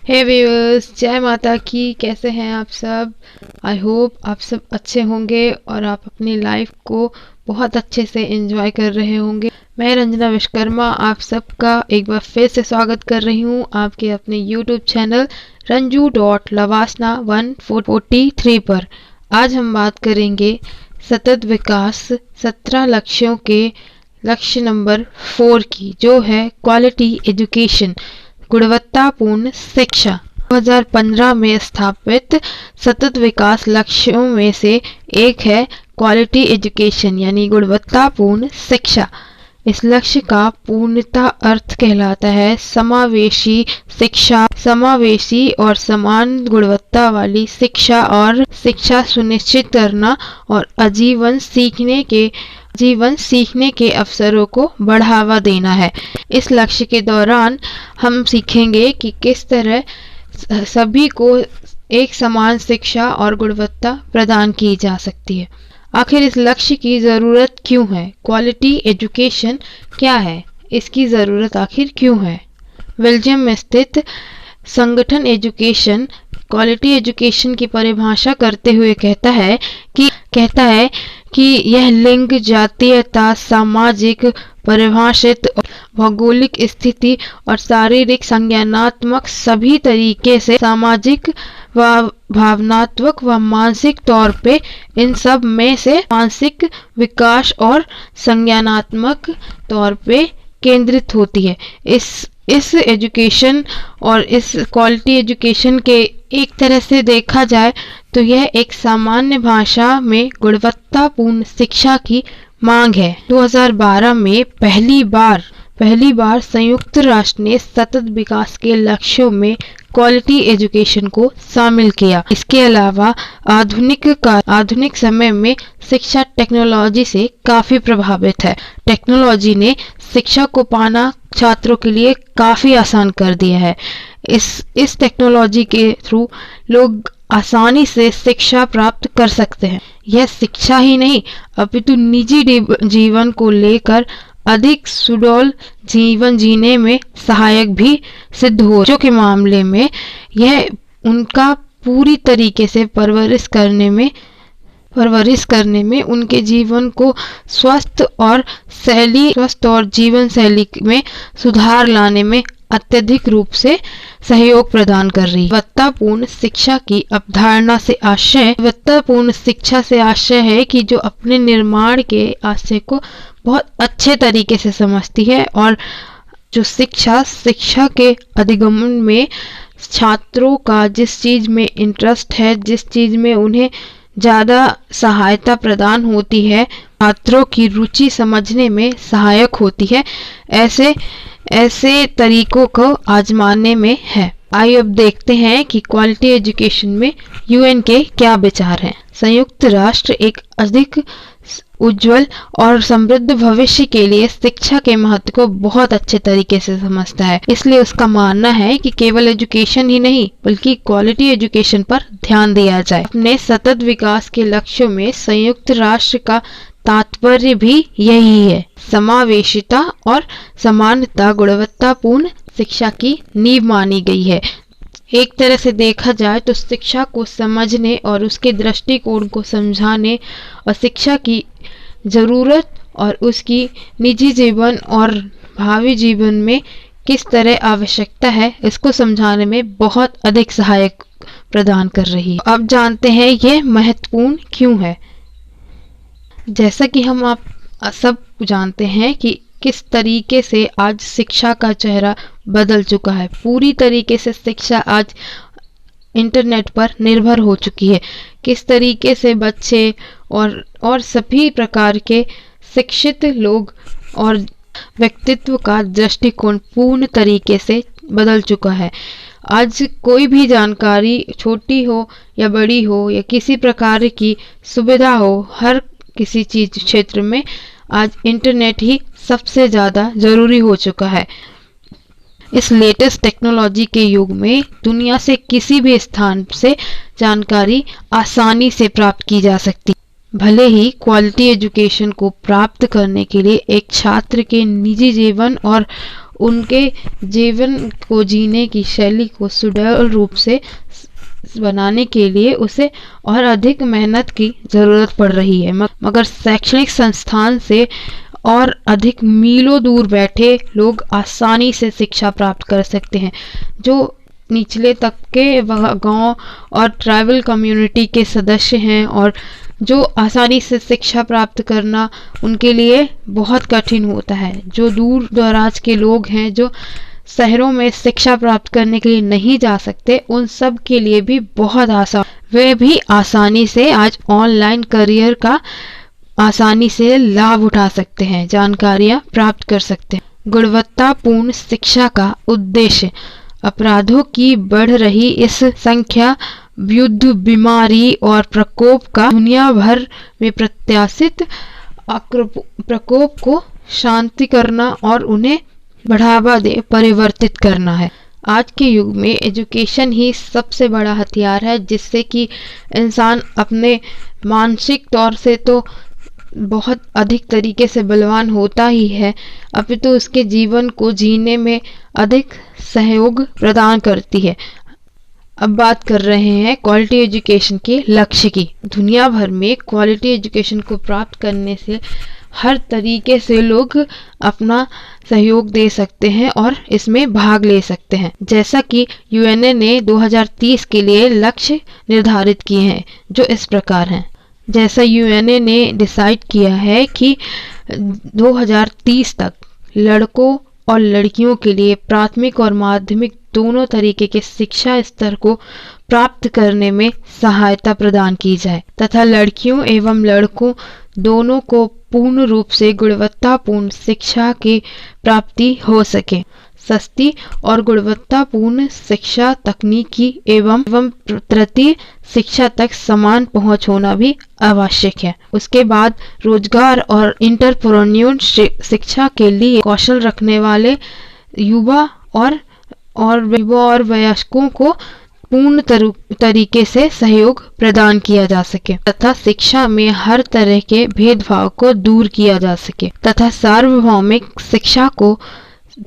हे viewers, जय माता की। कैसे हैं आप सब? आई होप आप सब अच्छे होंगे और आप अपनी लाइफ को बहुत अच्छे से एंजॉय कर रहे होंगे। मैं रंजना विश्वकर्मा आप सबका एक बार फिर से स्वागत कर रही हूँ आपके अपने यूट्यूब चैनल रंजू.लवासना143 पर। आज हम बात करेंगे सतत विकास 17 लक्ष्यों के लक्ष्य नंबर 4 की, जो है क्वालिटी एजुकेशन, गुणवत्तापूर्ण शिक्षा। 2015 में स्थापित सतत विकास लक्ष्यों में से एक है क्वालिटी एजुकेशन यानी गुणवत्तापूर्ण शिक्षा। इस लक्ष्य का पूर्णता अर्थ कहलाता है समावेशी शिक्षा, समावेशी और समान गुणवत्ता वाली शिक्षा और शिक्षा सुनिश्चित करना और जीवन सीखने के अवसरों को बढ़ावा देना है। इस लक्ष्य के दौरान हम सीखेंगे कि किस तरह सभी को एक समान शिक्षा और गुणवत्ता प्रदान की जा सकती है। आखिर इस लक्ष्य की ज़रूरत क्यों है? क्वालिटी एजुकेशन क्या है? इसकी ज़रूरत आखिर क्यों है? बेल्जियम में स्थित संगठन एजुकेशन क्वालिटी एजुकेशन की परिभाषा करते हुए कहता है कि यह लिंग, जातीयता, सामाजिक परिभाषित, भौगोलिक स्थिति और शारीरिक, संज्ञानात्मक सभी तरीके से सामाजिक व भावनात्मक व मानसिक तौर पे इन सब में से मानसिक विकास और संज्ञानात्मक तौर पे केंद्रित होती है। इस एजुकेशन और इस क्वालिटी एजुकेशन के एक तरह से देखा जाए तो यह एक सामान्य भाषा में गुणवत्तापूर्ण शिक्षा की मांग है। 2012 में पहली बार संयुक्त राष्ट्र ने सतत विकास के लक्ष्यों में क्वालिटी एजुकेशन को शामिल किया। इसके अलावा आधुनिक समय में शिक्षा टेक्नोलॉजी से काफी प्रभावित है। टेक्नोलॉजी ने शिक्षा को पाना छात्रों के लिए काफी आसान कर दिया है। इस टेक्नोलॉजी के थ्रू लोग आसानी से शिक्षा प्राप्त कर सकते हैं। यह शिक्षा ही नहीं अपितु निजी जीवन को लेकर अधिक सुडौल जीवन जीने में सहायक भी सिद्ध हो। बच्चों के मामले में यह उनका पूरी तरीके से परवरिश करने में उनके जीवन को स्वस्थ और जीवन शैली में सुधार लाने में अत्यधिक रूप से सहयोग प्रदान कर रही है। गुणवत्तापूर्ण शिक्षा की अवधारणा से आशय है कि जो अपने निर्माण के आशय को बहुत अच्छे तरीके से समझती है और जो शिक्षा के अधिगमन में छात्रों का जिस चीज में इंटरेस्ट है, जिस चीज में उन्हें ज़्यादा सहायता प्रदान होती है, छात्रों की रुचि समझने में सहायक होती है, ऐसे तरीकों को आजमाने में है। आइए अब देखते हैं कि क्वालिटी एजुकेशन में यूएन के क्या विचार हैं। संयुक्त राष्ट्र एक अधिक उज्जवल और समृद्ध भविष्य के लिए शिक्षा के महत्व को बहुत अच्छे तरीके से समझता है। इसलिए उसका मानना है कि केवल एजुकेशन ही नहीं बल्कि क्वालिटी एजुकेशन पर ध्यान दिया जाए। अपने सतत विकास के लक्ष्यों में संयुक्त राष्ट्र का तात्पर्य भी यही है। समावेशिता और समानता गुणवत्तापूर्ण शिक्षा की नींव मानी गई है। एक तरह से देखा जाए तो शिक्षा को समझने और उसके दृष्टिकोण को समझाने और शिक्षा की ज़रूरत और उसकी निजी जीवन और भावी जीवन में किस तरह आवश्यकता है, इसको समझाने में बहुत अधिक सहायक प्रदान कर रही है। अब जानते हैं ये महत्वपूर्ण क्यों है। जैसा कि हम आप सब जानते हैं कि किस तरीके से आज शिक्षा का चेहरा बदल चुका है। पूरी तरीके से शिक्षा आज इंटरनेट पर निर्भर हो चुकी है। किस तरीके से बच्चे और सभी प्रकार के शिक्षित लोग और व्यक्तित्व का दृष्टिकोण पूर्ण तरीके से बदल चुका है। आज कोई भी जानकारी छोटी हो या बड़ी हो या किसी प्रकार की सुविधा हो, हर किसी चीज क्षेत्र में आज इंटरनेट ही सबसे ज़्यादा ज़रूरी हो चुका है। इस लेटेस्ट टेक्नोलॉजी के युग में दुनिया से किसी भी स्थान से जानकारी आसानी से प्राप्त की जा सकती। भले ही क्वालिटी एजुकेशन को प्राप्त करने के लिए एक छात्र के निजी जीवन और उनके जीवन को जीने की शैली को सुडौल रूप से बनाने के लिए उसे और अधिक मेहनत की जरूरत पड़ रही है। मगर शैक्षणिक संस्थान से और अधिक मीलों दूर बैठे लोग आसानी से शिक्षा प्राप्त कर सकते हैं। जो निचले तबके गांव और ट्राइबल कम्युनिटी के सदस्य हैं और जो आसानी से शिक्षा प्राप्त करना उनके लिए बहुत कठिन होता है। जो दूर दराज के लोग हैं, जो शहरों में शिक्षा प्राप्त करने के लिए नहीं जा सकते, उन सब के लिए भी बहुत आसान, वे भी आसानी से आज ऑनलाइन करियर का आसानी से लाभ उठा सकते हैं, जानकारियां प्राप्त कर सकते हैं। गुणवत्तापूर्ण शिक्षा का उद्देश्य अपराधों की बढ़ रही इस संख्या, युद्ध, बीमारी और प्रकोप का दुनिया भर में प्रत्याशित प्रकोप को शांति करना और उन्हें बढ़ावा दे परिवर्तित करना है। आज के युग में एजुकेशन ही सबसे बड़ा हथियार है, जिससे कि इंसान अपने मानसिक तौर से तो बहुत अधिक तरीके से बलवान होता ही है, अपितु उसके जीवन को जीने में अधिक सहयोग प्रदान करती है। अब बात कर रहे हैं क्वालिटी एजुकेशन के लक्ष्य की। दुनिया भर में क्वालिटी एजुकेशन को प्राप्त करने से हर तरीके से लोग अपना सहयोग दे सकते हैं और इसमें भाग ले सकते हैं। जैसा कि यूएनए ने 2030 के लिए लक्ष्य निर्धारित किए हैं, जो इस प्रकार हैं। जैसा यूएनए ने डिसाइड किया है कि 2030 तक लड़कों और लड़कियों के लिए प्राथमिक और माध्यमिक दोनों तरीके के शिक्षा स्तर को प्राप्त करने में सहायता प्रदान की जाए तथा लड़कियों एवं लड़कों दोनों को पूर्ण रूप से गुणवत्तापूर्ण शिक्षा की प्राप्ति हो सके। सस्ती और गुणवत्तापूर्ण शिक्षा तकनीकी एवं प्रति शिक्षा तक समान पहुंच होना भी आवश्यक है। उसके बाद रोजगार और इंटरप्रेन्योर शिक्षा के लिए कौशल रखने वाले युवा और वयस्कों को पूर्ण तरीके से सहयोग प्रदान किया जा सके तथा शिक्षा में हर तरह के भेदभाव को दूर किया जा सके तथा सार्वभौमिक शिक्षा को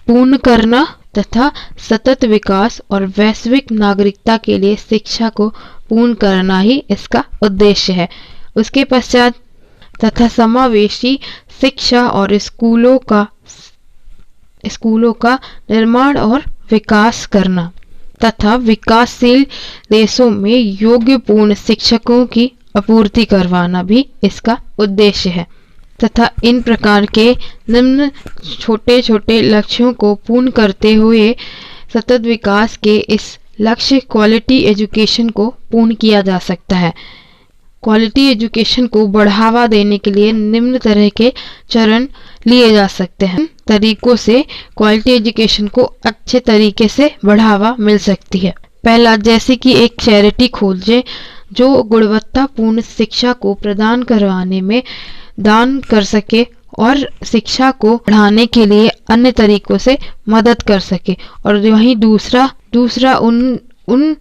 पूर्ण करना तथा सतत विकास और वैश्विक नागरिकता के लिए शिक्षा को पूर्ण करना ही इसका उद्देश्य है। उसके पश्चात तथा समावेशी शिक्षा और स्कूलों का निर्माण और विकास करना तथा विकासशील देशों में योग्य पूर्ण शिक्षकों की आपूर्ति करवाना भी इसका उद्देश्य है तथा इन प्रकार के निम्न छोटे छोटे लक्ष्यों को पूर्ण करते हुए सतत विकास के इस लक्ष्य क्वालिटी एजुकेशन को पूर्ण किया जा सकता है। क्वालिटी एजुकेशन को बढ़ावा देने के लिए निम्न तरह के चरण लिए जा सकते हैं। तरीकों से क्वालिटी एजुकेशन को अच्छे तरीके से बढ़ावा मिल सकती है। पहला, जैसे कि एक चैरिटी खोजें जो गुणवत्तापूर्ण शिक्षा को प्रदान करवाने में दान कर सके और शिक्षा को बढ़ाने के लिए अन्य तरीकों से मदद कर सके। और वहीं दूसरा उन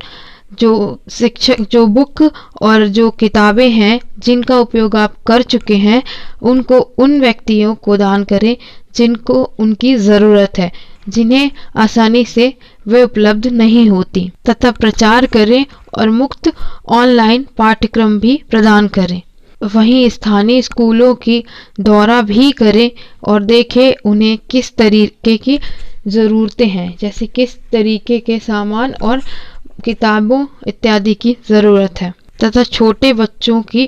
जो शिक्षक जो बुक और जो किताबें हैं जिनका उपयोग आप कर चुके हैं उनको उन व्यक्तियों को दान करें जिनको उनकी ज़रूरत है, जिन्हें आसानी से वे उपलब्ध नहीं होती तथा प्रचार करें और मुफ्त ऑनलाइन पाठ्यक्रम भी प्रदान करें। वहीं स्थानीय स्कूलों की दौरा भी करें और देखें उन्हें किस तरीके की ज़रूरतें हैं, जैसे किस तरीके के सामान और किताबों इत्यादि की ज़रूरत है तथा छोटे बच्चों की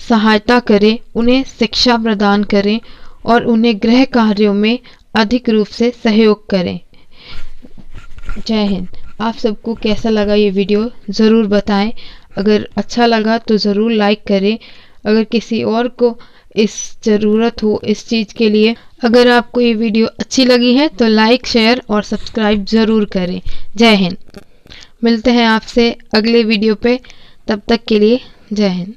सहायता करें, उन्हें शिक्षा प्रदान करें और उन्हें गृह कार्यों में अधिक रूप से सहयोग करें। जय हिंद। आप सबको कैसा लगा ये वीडियो ज़रूर बताएं। अगर अच्छा लगा तो ज़रूर लाइक करें। अगर किसी और को इस ज़रूरत हो इस चीज़ के लिए, अगर आपको ये वीडियो अच्छी लगी है तो लाइक, शेयर और सब्सक्राइब ज़रूर करें। जय हिंद। मिलते हैं आपसे अगले वीडियो पे, तब तक के लिए जय हिंद।